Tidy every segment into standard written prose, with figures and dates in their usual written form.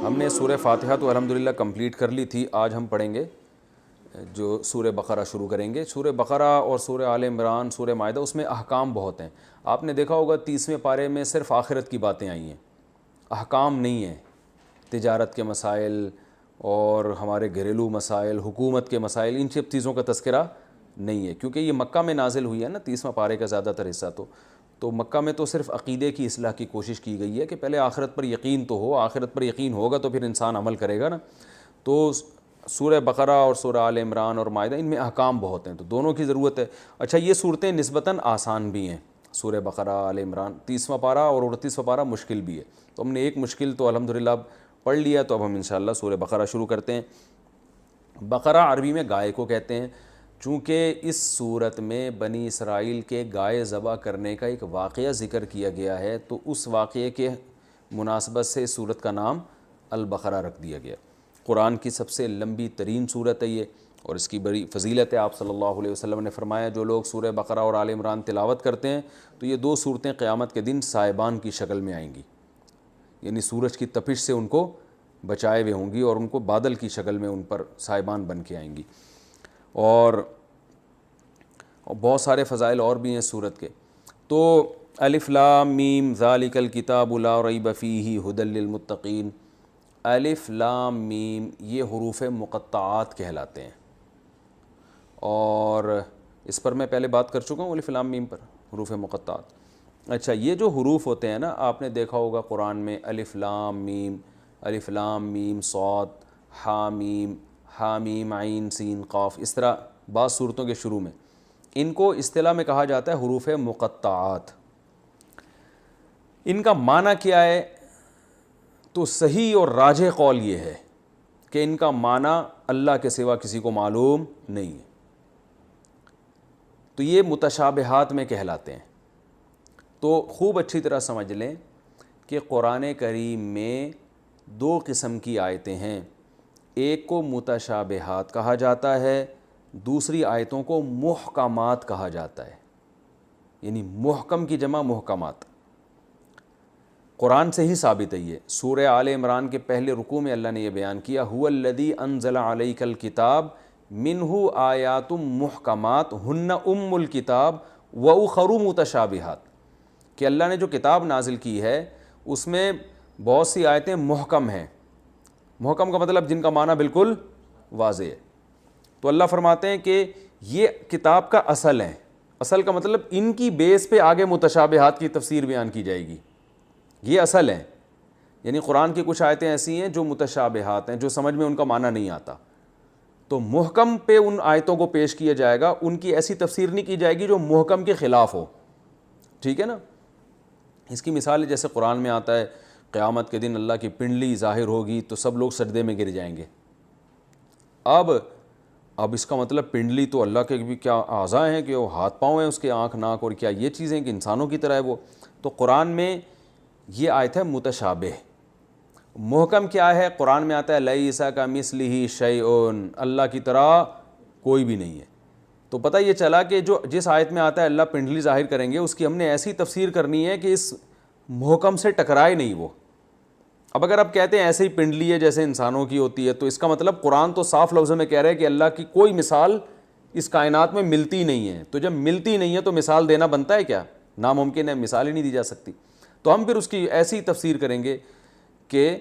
ہم نے سورہ فاتحہ تو الحمدللہ کمپلیٹ کر لی تھی. آج ہم پڑھیں گے جو سورہ بقرہ شروع کریں گے. سورہ بقرہ اور سورہ آل عمران، سورہ مائدہ، اس میں احکام بہت ہیں. آپ نے دیکھا ہوگا 30ویں پارے میں صرف آخرت کی باتیں آئی ہیں، احکام نہیں ہیں. تجارت کے مسائل اور ہمارے گھریلو مسائل، حکومت کے مسائل، ان سب چیزوں کا تذکرہ نہیں ہے، کیونکہ یہ مکہ میں نازل ہوئی ہے نا 30واں پارے کا زیادہ تر حصہ. تو مکہ میں تو صرف عقیدے کی اصلاح کی کوشش کی گئی ہے کہ پہلے آخرت پر یقین تو ہو، آخرت پر یقین ہوگا تو پھر انسان عمل کرے گا نا. تو سورہ بقرہ اور سورہ آل عمران اور مائدہ، ان میں احکام بہت ہیں، تو دونوں کی ضرورت ہے. اچھا، یہ صورتیں نسبتاً آسان بھی ہیں. سورہ بقرہ، آل عمران 30واں پارہ اور 38واں پارہ مشکل بھی ہے. تو ہم نے ایک مشکل تو الحمدللہ پڑھ لیا، تو اب ہم انشاءاللہ سورہ بقرہ شروع کرتے ہیں. بقرہ عربی میں گائے کو کہتے ہیں. چونکہ اس صورت میں بنی اسرائیل کے گائے ذبح کرنے کا ایک واقعہ ذکر کیا گیا ہے، تو اس واقعے کے مناسبت سے اس صورت کا نام البقرہ رکھ دیا گیا. قرآن کی سب سے لمبی ترین صورت ہے یہ، اور اس کی بڑی فضیلت ہے. آپ صلی اللہ علیہ وسلم نے فرمایا جو لوگ سورہ بقرہ اور آل عمران تلاوت کرتے ہیں تو یہ دو صورتیں قیامت کے دن سائبان کی شکل میں آئیں گی، یعنی سورج کی تپش سے ان کو بچائے ہوئے ہوں گی اور ان کو بادل کی شکل میں ان پر سائبان بن کے آئیں گی. اور بہت سارے فضائل اور بھی ہیں سورت کے. تو الف لام میم ذالک الکتاب لا ریب فیہ ھدی للمتقین. الف لام میم یہ حروف مقطعات کہلاتے ہیں، اور اس پر میں پہلے بات کر چکا ہوں الف لام میم پر، حروف مقطعات. اچھا، یہ جو حروف ہوتے ہیں نا، آپ نے دیکھا ہوگا قرآن میں الف لام میم صاد، حامیم عین سین قاف، اس طرح بعض صورتوں کے شروع میں ان کو اصطلاح میں کہا جاتا ہے حروف مقطعات. ان کا معنی کیا ہے؟ تو صحیح اور راجح قول یہ ہے کہ ان کا معنی اللہ کے سوا کسی کو معلوم نہیں ہے. تو یہ متشابہات میں کہلاتے ہیں. تو خوب اچھی طرح سمجھ لیں کہ قرآن کریم میں دو قسم کی آیتیں ہیں. ایک کو متشابہات کہا جاتا ہے، دوسری آیتوں کو محکمات کہا جاتا ہے، یعنی محکم کی جمع محکمات. قرآن سے ہی ثابت ہے یہ. سورہ آل عمران کے پہلے رکوع میں اللہ نے یہ بیان کیا هو الذی انزل علیک الکتاب منہ آیات محکمات ہن ام الکتاب واخر متشابہات، کہ اللہ نے جو کتاب نازل کی ہے اس میں بہت سی آیتیں محکم ہیں. محکم کا مطلب جن کا معنی بالکل واضح ہے. تو اللہ فرماتے ہیں کہ یہ کتاب کا اصل ہے. اصل کا مطلب ان کی بیس پہ آگے متشابہات کی تفسیر بیان کی جائے گی. یہ اصل ہے، یعنی قرآن کی کچھ آیتیں ایسی ہیں جو متشابہات ہیں، جو سمجھ میں ان کا معنی نہیں آتا، تو محکم پہ ان آیتوں کو پیش کیا جائے گا. ان کی ایسی تفسیر نہیں کی جائے گی جو محکم کے خلاف ہو. ٹھیک ہے نا؟ اس کی مثال ہے جیسے قرآن میں آتا ہے قیامت کے دن اللہ کی پنڈلی ظاہر ہوگی تو سب لوگ سجدے میں گر جائیں گے. اب اس کا مطلب پنڈلی تو اللہ کے بھی کیا اعضاء ہیں کہ وہ ہاتھ پاؤں ہیں اس کے، آنکھ ناک، اور کیا یہ چیزیں کہ انسانوں کی طرح ہے وہ. تو قرآن میں یہ آیت ہے متشابہ. محکم کیا ہے؟ قرآن میں آتا ہے لیس کمثلہ شیء، اللہ کی طرح کوئی بھی نہیں ہے. تو پتہ یہ چلا کہ جو جس آیت میں آتا ہے اللہ پنڈلی ظاہر کریں گے، اس کی ہم نے ایسی تفسیر کرنی ہے کہ اس محکم سے ٹکرائے نہیں وہ. اب اگر آپ کہتے ہیں ایسے ہی پنڈلی ہے جیسے انسانوں کی ہوتی ہے، تو اس کا مطلب قرآن تو صاف لفظوں میں کہہ رہا ہے کہ اللہ کی کوئی مثال اس کائنات میں ملتی نہیں ہے. تو جب ملتی نہیں ہے تو مثال دینا بنتا ہے کیا؟ ناممکن ہے، مثال ہی نہیں دی جا سکتی. تو ہم پھر اس کی ایسی تفسیر کریں گے کہ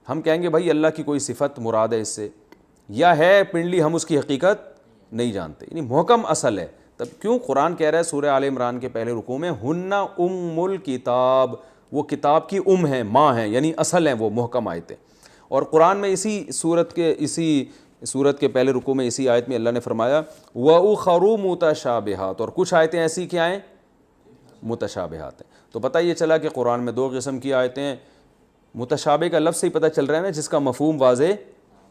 ہم کہیں گے بھائی اللہ کی کوئی صفت مراد ہے اس سے، یا ہے پنڈلی ہم اس کی حقیقت نہیں جانتے. یعنی محکم اصل ہے. تب کیوں قرآن کہہ رہا ہے سورہ آل عمران کے پہلے رکوع میں ہن ام الکتاب، وہ کتاب کی ہیں، ماں ہیں، یعنی اصل ہیں وہ محکم آیتیں. اور قرآن میں اسی صورت کے پہلے رکوع میں اسی آیت میں اللہ نے فرمایا وَأُخَرُ مُتَشَابِهَاتٌ، اور کچھ آیتیں ایسی کیا ہیں؟ متشابہات ہیں. تو پتہ یہ چلا کہ قرآن میں دو قسم کی آیتیں ہیں. متشابہ کا لفظ سے ہی پتہ چل رہا ہے نا، جس کا مفہوم واضح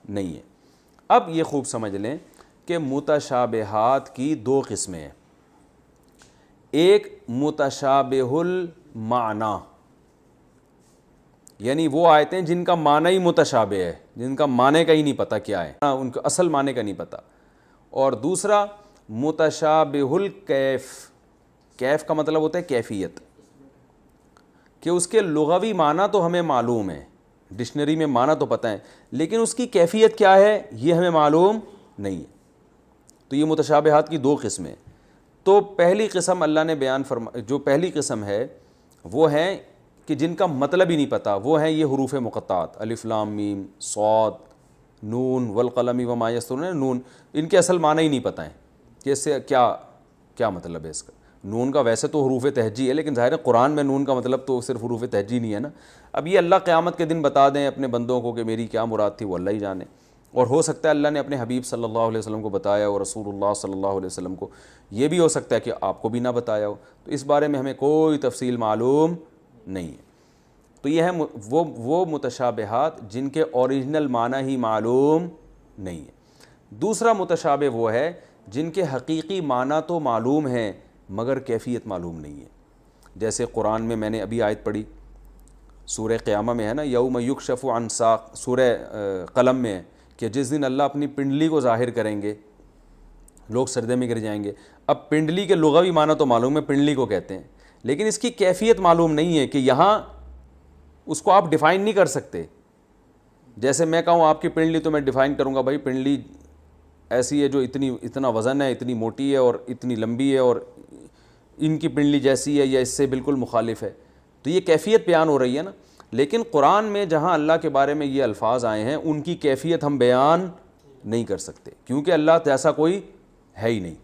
نہیں ہے. اب یہ خوب سمجھ لیں کہ متشابہات کی دو قسمیں ہیں. ایک متشابہ المعنی، یعنی وہ آیتیں جن کا معنی ہی متشابہ ہے، جن کا معنی کا ہی نہیں پتہ کیا ہے، ان کا اصل معنی کا نہیں پتہ. اور دوسرا متشابہ الکیف. کیف کا مطلب ہوتا ہے کیفیت. کہ اس کے لغوی معنی تو ہمیں معلوم ہے، ڈکشنری میں معنی تو پتہ ہے، لیکن اس کی کیفیت کیا ہے یہ ہمیں معلوم نہیں ہے۔ تو یہ متشابہات کی دو قسمیں۔ تو پہلی قسم اللہ نے بیان جو پہلی قسم ہے وہ ہے کہ جن کا مطلب ہی نہیں پتہ، وہ ہیں یہ حروف مقطعات، الف لام میم صاد نون والقلم وما یسطرون، نون ان کے اصل معنی ہی نہیں پتہ ہیں کہ اس سے کیا مطلب ہے اس کا۔ نون کا ویسے تو حروف تہجی ہے، لیکن ظاہر ہے قرآن میں نون کا مطلب تو صرف حروف تہجی نہیں ہے نا۔ اب یہ اللہ قیامت کے دن بتا دیں اپنے بندوں کو کہ میری کیا مراد تھی، وہ اللہ ہی جانے، اور ہو سکتا ہے اللہ نے اپنے حبیب صلی اللہ علیہ وسلم کو بتایا اور رسول اللہ صلی اللہ علیہ وسلم کو، یہ بھی ہو سکتا ہے کہ آپ کو بھی نہ بتایا ہو، تو اس بارے میں ہمیں کوئی تفصیل معلوم نہیں ہے۔ تو یہ ہے وہ متشابہات جن کے اوریجنل معنی ہی معلوم نہیں ہے۔ دوسرا متشابہ وہ ہے جن کے حقیقی معنی تو معلوم ہیں مگر کیفیت معلوم نہیں ہے۔ جیسے قرآن میں نے ابھی آیت پڑھی سورہ قیامہ میں ہے نا، یوم یکشف عن ساق، سورہ قلم میں ہے کہ جس دن اللہ اپنی پنڈلی کو ظاہر کریں گے لوگ سجدے میں گر جائیں گے۔ اب پنڈلی کے لغوی معنی تو معلوم ہے، پنڈلی کو کہتے ہیں، لیکن اس کی کیفیت معلوم نہیں ہے کہ یہاں اس کو آپ ڈیفائن نہیں کر سکتے۔ جیسے میں کہوں آپ کی پنڈلی تو میں ڈیفائن کروں گا بھائی پنڈلی ایسی ہے جو اتنا وزن ہے، اتنی موٹی ہے اور اتنی لمبی ہے، اور ان کی پنڈلی جیسی ہے یا اس سے بالکل مخالف ہے، تو یہ کیفیت بیان ہو رہی ہے نا۔ لیکن قرآن میں جہاں اللہ کے بارے میں یہ الفاظ آئے ہیں ان کی کیفیت ہم بیان نہیں کر سکتے، کیونکہ اللہ جیسا کوئی ہے ہی نہیں۔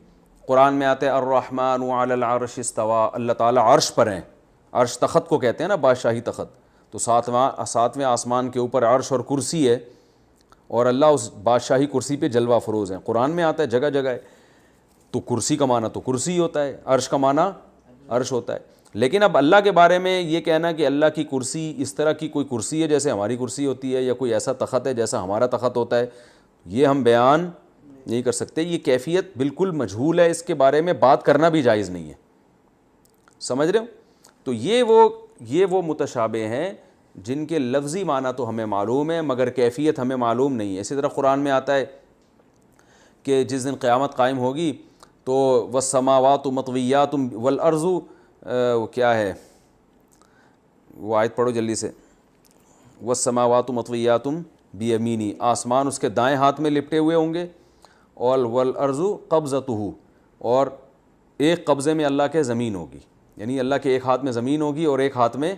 قرآن میں آتے ہیں الرحمن علی العرش استوى، اللہ تعالیٰ عرش پر ہیں، عرش تخت کو کہتے ہیں نا، بادشاہی تخت، تو ساتویں آسمان کے اوپر عرش اور کرسی ہے، اور اللہ اس بادشاہی کرسی پہ جلوہ فروز ہیں۔ قرآن میں آتا ہے جگہ جگہ ہے، تو کرسی کا معنی تو کرسی ہوتا ہے، عرش کا معنی عرش ہوتا ہے۔ لیکن اب اللہ کے بارے میں یہ کہنا کہ اللہ کی کرسی اس طرح کی کوئی کرسی ہے جیسے ہماری کرسی ہوتی ہے، یا کوئی ایسا تخت ہے جیسا ہمارا تخت ہوتا ہے، یہ ہم بیان نہیں کر سکتے۔ یہ کیفیت بالکل مجہول ہے، اس کے بارے میں بات کرنا بھی جائز نہیں ہے، سمجھ رہے ہو؟ تو یہ وہ متشابہ ہیں جن کے لفظی معنی تو ہمیں معلوم ہے مگر کیفیت ہمیں معلوم نہیں ہے۔ اسی طرح قرآن میں آتا ہے کہ جس دن قیامت قائم ہوگی تو والسماوات مطویات والارض، کیا ہے وہ آیت پڑھو جلدی سے، والسماوات مطویات بیمینی، آسمان اس کے دائیں ہاتھ میں لپٹے ہوئے ہوں گے، اور والارض قبضتہ، اور ایک قبضے میں اللہ کے زمین ہوگی، یعنی اللہ کے ایک ہاتھ میں زمین ہوگی اور ایک ہاتھ میں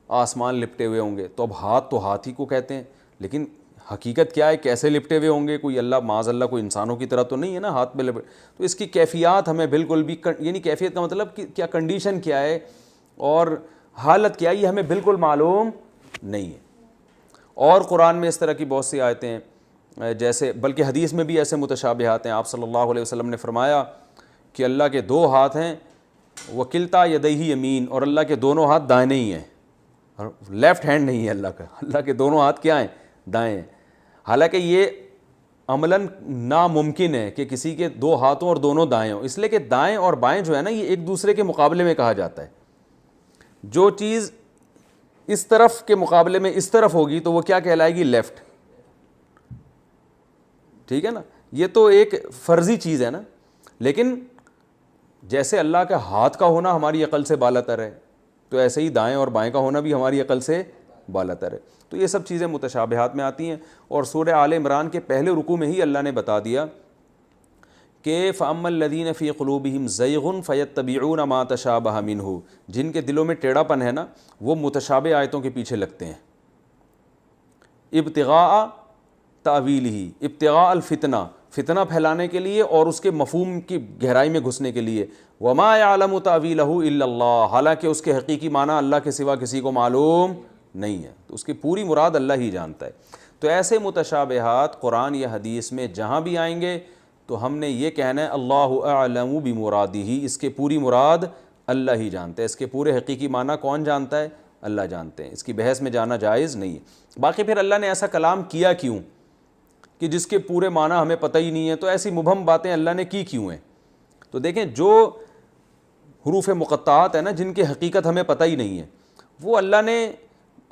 آسمان لپٹے ہوئے ہوں گے۔ تو اب ہاتھ تو ہاتھ ہی کو کہتے ہیں، لیکن حقیقت کیا ہے، کیسے لپٹے ہوئے ہوں گے؟ کوئی اللہ معاذ اللہ کوئی انسانوں کی طرح تو نہیں ہے نا ہاتھ میں لپٹ، تو اس کی کیفیات ہمیں بالکل بھی یعنی کیفیت کا مطلب کہ کیا کنڈیشن کیا ہے اور حالت کیا ہے یہ ہمیں بالکل معلوم نہیں ہے۔ اور قرآن میں اس طرح کی بہت سی آیتیں ہیں، جیسے بلکہ حدیث میں بھی ایسے متشابہات ہیں۔ آپ صلی اللہ علیہ وسلم نے فرمایا کہ اللہ کے دو ہاتھ ہیں، وکلتا یدیہ یمین، اور اللہ کے دونوں ہاتھ دائیں ہی ہیں، اور لیفٹ ہینڈ نہیں ہے اللہ کا، اللہ کے دونوں ہاتھ کیا ہیں؟ دائیں ہیں۔ حالانکہ یہ عملاً ناممکن ہے کہ کسی کے دو ہاتھوں اور دونوں دائیں ہوں، اس لیے کہ دائیں اور بائیں جو ہے نا یہ ایک دوسرے کے مقابلے میں کہا جاتا ہے۔ جو چیز اس طرف کے مقابلے میں اس طرف ہوگی تو وہ کیا کہلائے گی؟ لیفٹ، ٹھیک ہے نا؟ یہ تو ایک فرضی چیز ہے نا، لیکن جیسے اللہ کا ہاتھ کا ہونا ہماری عقل سے بالا تر ہے، تو ایسے ہی دائیں اور بائیں کا ہونا بھی ہماری عقل سے بالا تر ہے۔ تو یہ سب چیزیں متشابہات میں آتی ہیں، اور سورہ آل عمران کے پہلے رکوع میں ہی اللہ نے بتا دیا کہ فَأَمَّا الَّذِينَ فِي قُلُوبِهِمْ زَيْغٌ فَيَتَّبِعُونَ مَا تَشَابَهَ مِنْهُ، جن کے دلوں میں ٹیڑھا پن ہے نا وہ متشابہ آیتوں کے پیچھے لگتے ہیں، ابتغاء تأویلہ، ابتغاء الفتنہ، فتنہ پھیلانے کے لیے اور اس کے مفہوم کی گہرائی میں گھسنے کے لیے، وَمَا يَعْلَمُ تَأْوِيلَهُ إِلَّا اللَّهُ، حالانکہ اس کے حقیقی معنی اللہ کے سوا کسی کو معلوم نہیں ہے، تو اس کی پوری مراد اللہ ہی جانتا ہے۔ تو ایسے متشابہات قرآن یا حدیث میں جہاں بھی آئیں گے تو ہم نے یہ کہنا ہے اللہ اعلم بمرادہ، اس کے پوری مراد اللہ ہی جانتا ہے، اس کے پورے حقیقی معنی کون جانتا ہے؟ اللہ جانتے ہیں، اس کی بحث میں جانا جائز نہیں ہے۔ باقی پھر اللہ نے ایسا کلام کیا کیوں کہ جس کے پورے معنی ہمیں پتہ ہی نہیں ہے، تو ایسی مبہم باتیں اللہ نے کی کیوں ہیں؟ تو دیکھیں جو حروف مقطعات ہیں نا جن کی حقیقت ہمیں پتہ ہی نہیں ہے، وہ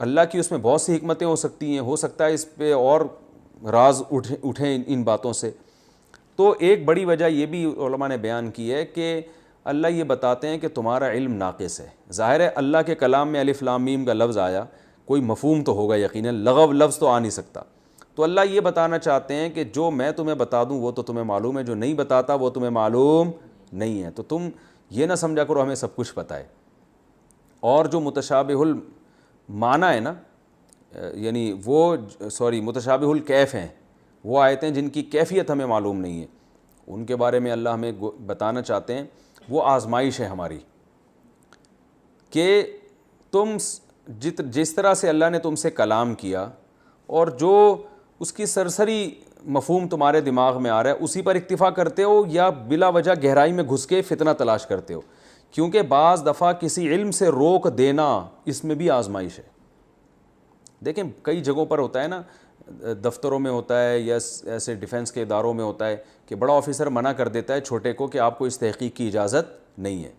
اللہ کی اس میں بہت سی حکمتیں ہو سکتی ہیں، ہو سکتا ہے اس پہ اور راز اٹھیں ان باتوں سے۔ تو ایک بڑی وجہ یہ بھی علماء نے بیان کی ہے کہ اللہ یہ بتاتے ہیں کہ تمہارا علم ناقص ہے. ظاہر ہے اللہ کے کلام میں الف لام میم کا لفظ آیا, کوئی مفہوم تو ہوگا یقیناً, لغو لفظ تو آ نہیں سکتا. تو اللہ یہ بتانا چاہتے ہیں کہ جو میں تمہیں بتا دوں وہ تو تمہیں معلوم ہے, جو نہیں بتاتا وہ تمہیں معلوم نہیں ہے. تو تم یہ نہ سمجھا کرو ہمیں سب کچھ پتہ ہے. اور جو متشابہ المعنی ہے نا, یعنی وہ متشابہ الکیف ہیں, وہ آیتیں جن کی کیفیت ہمیں معلوم نہیں ہے, ان کے بارے میں اللہ ہمیں بتانا چاہتے ہیں وہ آزمائش ہے ہماری, کہ تم جس طرح سے اللہ نے تم سے کلام کیا اور جو اس کی سرسری مفہوم تمہارے دماغ میں آ رہا ہے اسی پر اکتفا کرتے ہو, یا بلا وجہ گہرائی میں گھس کے فتنہ تلاش کرتے ہو. کیونکہ بعض دفعہ کسی علم سے روک دینا اس میں بھی آزمائش ہے. دیکھیں کئی جگہوں پر ہوتا ہے نا, دفتروں میں ہوتا ہے یا ایسے ڈیفنس کے اداروں میں ہوتا ہے کہ بڑا آفیسر منع کر دیتا ہے چھوٹے کو کہ آپ کو اس تحقیق کی اجازت نہیں ہے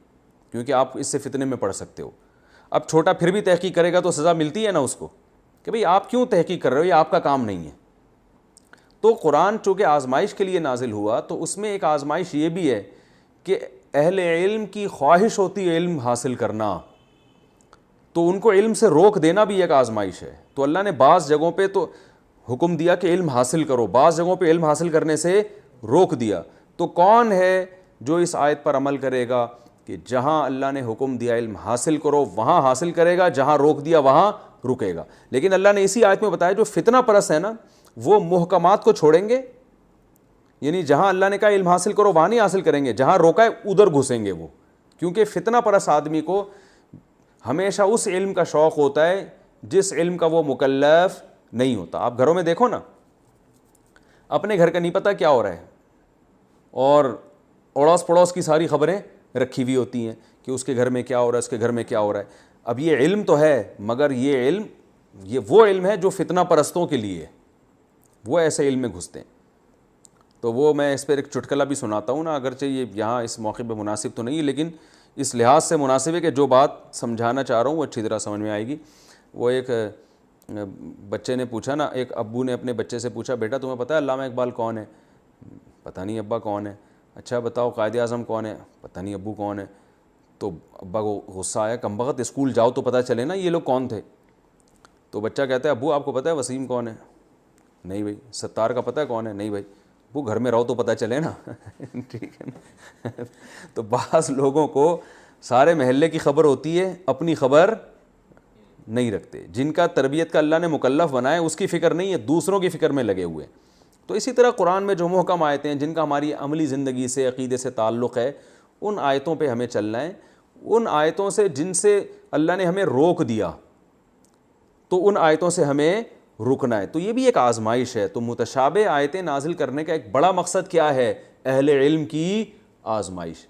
کیونکہ آپ اس سے فتنے میں پڑ سکتے ہو. اب چھوٹا پھر بھی تحقیق کرے گا تو سزا ملتی ہے نا اس کو, کہ بھئی آپ کیوں تحقیق کر رہے ہو, یہ آپ کا کام نہیں ہے. تو قرآن چونکہ آزمائش کے لیے نازل ہوا تو اس میں ایک آزمائش یہ بھی ہے کہ اہل علم کی خواہش ہوتی ہے علم حاصل کرنا, تو ان کو علم سے روک دینا بھی ایک آزمائش ہے. تو اللہ نے بعض جگہوں پہ تو حکم دیا کہ علم حاصل کرو, بعض جگہوں پہ علم حاصل کرنے سے روک دیا. تو کون ہے جو اس آیت پر عمل کرے گا کہ جہاں اللہ نے حکم دیا علم حاصل کرو وہاں حاصل کرے گا, جہاں روک دیا وہاں رکے گا. لیکن اللہ نے اسی آیت میں بتایا جو فتنہ پرست ہے نا وہ محکمات کو چھوڑیں گے, یعنی جہاں اللہ نے کہا علم حاصل کرو وہاں نہیں حاصل کریں گے, جہاں روکا ہے ادھر گھسیں گے وہ. کیونکہ فتنہ پرست آدمی کو ہمیشہ اس علم کا شوق ہوتا ہے جس علم کا وہ مکلف نہیں ہوتا. آپ گھروں میں دیکھو نا, اپنے گھر کا نہیں پتہ کیا ہو رہا ہے اور اڑوس پڑوس کی ساری خبریں رکھی ہوئی ہوتی ہیں کہ اس کے گھر میں کیا ہو رہا ہے, اس کے گھر میں کیا ہو رہا ہے. اب یہ علم تو ہے مگر یہ وہ علم ہے جو فتنہ پرستوں کے لیے, وہ ایسے علم میں گھستے ہیں. تو وہ میں اس پر ایک چٹکلا بھی سناتا ہوں نا, اگرچہ یہ یہاں اس موقع پہ مناسب تو نہیں ہے لیکن اس لحاظ سے مناسب ہے کہ جو بات سمجھانا چاہ رہا ہوں وہ اچھی طرح سمجھ میں آئے گی. وہ ایک بچے نے پوچھا نا, ایک ابو نے اپنے بچے سے پوچھا بیٹا تمہیں پتہ ہے علامہ اقبال کون ہے؟ پتہ نہیں ابا کون ہے. اچھا بتاؤ قائد اعظم کون ہے؟ پتہ نہیں ابو کون ہے. تو ابا کو غصہ آیا, کمبخت اسکول جاؤ تو پتہ چلے نا یہ لوگ کون تھے. تو بچہ کہتا ہے ابو آپ کو پتہ ہے وسیم کون ہے؟ نہیں بھائی. ستار کا پتہ ہے کون ہے؟ نہیں بھائی. ابو گھر میں رہو تو پتہ چلے نا. ٹھیک ہے نا. تو بعض لوگوں کو سارے محلے کی خبر ہوتی ہے, اپنی خبر نہیں رکھتے. جن کا تربیت کا اللہ نے مکلف بنایا اس کی فکر نہیں ہے, دوسروں کی فکر میں لگے ہوئے. تو اسی طرح قرآن میں جو محکم آیتیں ہیں جن کا ہماری عملی زندگی سے عقیدے سے تعلق ہے ان آیتوں پہ ہمیں چلنا ہے. ان آیتوں سے جن سے اللہ نے ہمیں روک دیا تو ان آیتوں سے ہمیں رکنا ہے. تو یہ بھی ایک آزمائش ہے. تو متشابہ آیتیں نازل کرنے کا ایک بڑا مقصد کیا ہے؟ اہل علم کی آزمائش.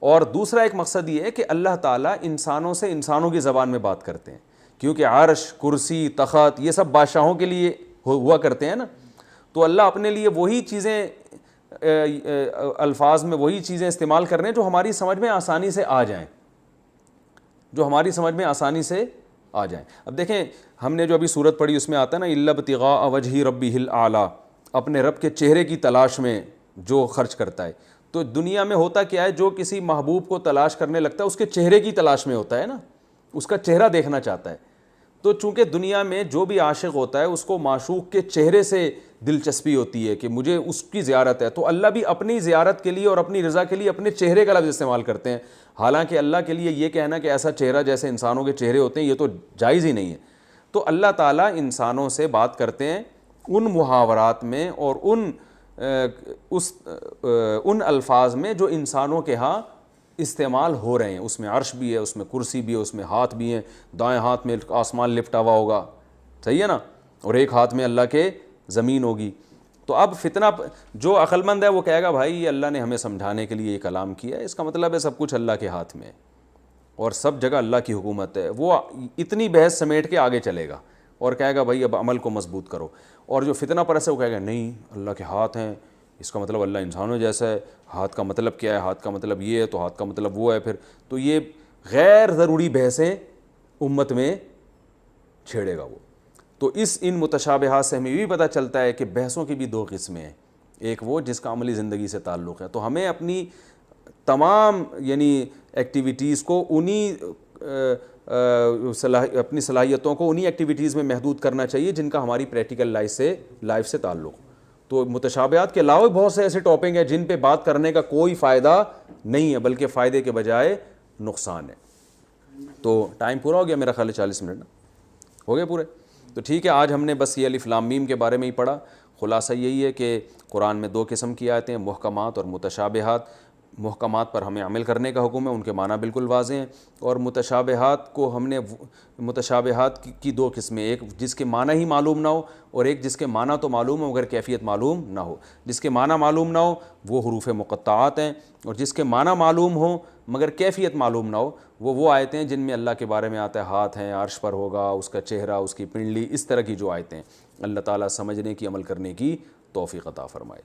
اور دوسرا ایک مقصد یہ ہے کہ اللہ تعالیٰ انسانوں سے انسانوں کی زبان میں بات کرتے ہیں, کیونکہ عرش, کرسی, تخت یہ سب بادشاہوں کے لیے ہوا کرتے ہیں نا. تو اللہ اپنے لیے وہی چیزیں الفاظ میں وہی چیزیں استعمال کر رہے ہیں جو ہماری سمجھ میں آسانی سے آ جائیں, جو ہماری سمجھ میں آسانی سے آ جائیں. اب دیکھیں ہم نے جو ابھی سورت پڑھی اس میں آتا ہے نا الا ابتغاء وجہ ربہ الاعلیٰ, اپنے رب کے چہرے کی تلاش میں جو خرچ کرتا ہے. تو دنیا میں ہوتا کیا ہے, جو کسی محبوب کو تلاش کرنے لگتا ہے اس کے چہرے کی تلاش میں ہوتا ہے نا, اس کا چہرہ دیکھنا چاہتا ہے. تو چونکہ دنیا میں جو بھی عاشق ہوتا ہے اس کو معشوق کے چہرے سے دلچسپی ہوتی ہے کہ مجھے اس کی زیارت ہے. تو اللہ بھی اپنی زیارت کے لیے اور اپنی رضا کے لیے اپنے چہرے کا لفظ استعمال کرتے ہیں. حالانکہ اللہ کے لیے یہ کہنا کہ ایسا چہرہ جیسے انسانوں کے چہرے ہوتے ہیں یہ تو جائز ہی نہیں ہے. تو اللہ تعالیٰ انسانوں سے بات کرتے ہیں ان محاورات میں اور ان الفاظ میں جو انسانوں کے ہاں استعمال ہو رہے ہیں. اس میں عرش بھی ہے, اس میں کرسی بھی ہے, اس میں ہاتھ بھی ہیں, دائیں ہاتھ میں آسمان لپٹا ہوا ہوگا, صحیح ہے نا, اور ایک ہاتھ میں اللہ کے زمین ہوگی. تو اب فتنہ جو عقل مند ہے وہ کہے گا بھائی یہ اللہ نے ہمیں سمجھانے کے لیے یہ کلام کیا ہے, اس کا مطلب ہے سب کچھ اللہ کے ہاتھ میں ہے اور سب جگہ اللہ کی حکومت ہے. وہ اتنی بحث سمیٹ کے آگے چلے گا اور کہے گا بھائی اب عمل کو مضبوط کرو. اور جو فتنہ پرست ہے وہ کہے گا نہیں اللہ کے ہاتھ ہیں, اس کا مطلب اللہ انسانوں جیسا ہے, ہاتھ کا مطلب کیا ہے, ہاتھ کا مطلب یہ ہے تو ہاتھ کا مطلب وہ ہے. پھر تو یہ غیر ضروری بحثیں امت میں چھیڑے گا وہ. تو ان متشابہات سے ہمیں یہ بھی پتہ چلتا ہے کہ بحثوں کی بھی دو قسمیں ہیں, ایک وہ جس کا عملی زندگی سے تعلق ہے. تو ہمیں اپنی تمام یعنی ایکٹیویٹیز کو اپنی صلاحیتوں کو انہی ایکٹیویٹیز میں محدود کرنا چاہیے جن کا ہماری پریکٹیکل لائف سے تعلق. تو متشابہات کے علاوہ بہت سے ایسے ٹاپک ہیں جن پہ بات کرنے کا کوئی فائدہ نہیں ہے بلکہ فائدے کے بجائے نقصان ہے. تو ٹائم پورا ہو گیا میرا خیال ہے 40 منٹ ہو گئے پورے. تو ٹھیک ہے, آج ہم نے بس یہ الف لام میم کے بارے میں ہی پڑھا. خلاصہ یہی ہے کہ قرآن میں 2 قسم کی آیتیں ہیں, محکمات اور متشابہات. محکمات پر ہمیں عمل کرنے کا حکم ہے, ان کے معنی بالکل واضح ہیں. اور متشابہات کو ہم نے متشابہات کی 2 قسمیں, ایک جس کے معنی ہی معلوم نہ ہو اور ایک جس کے معنی تو معلوم ہو مگر کیفیت معلوم نہ ہو. جس کے معنی معلوم نہ ہو وہ حروف مقطعات ہیں, اور جس کے معنی معلوم ہو مگر کیفیت معلوم نہ ہو وہ آیتیں ہیں جن میں اللہ کے بارے میں آتا ہے ہاتھ ہیں, عرش پر ہوگا, اس کا چہرہ, اس کی پنڈلی, اس طرح کی جو آیتیں. اللہ تعالیٰ سمجھنے کی, عمل کرنے کی توفیق عطا فرمائے.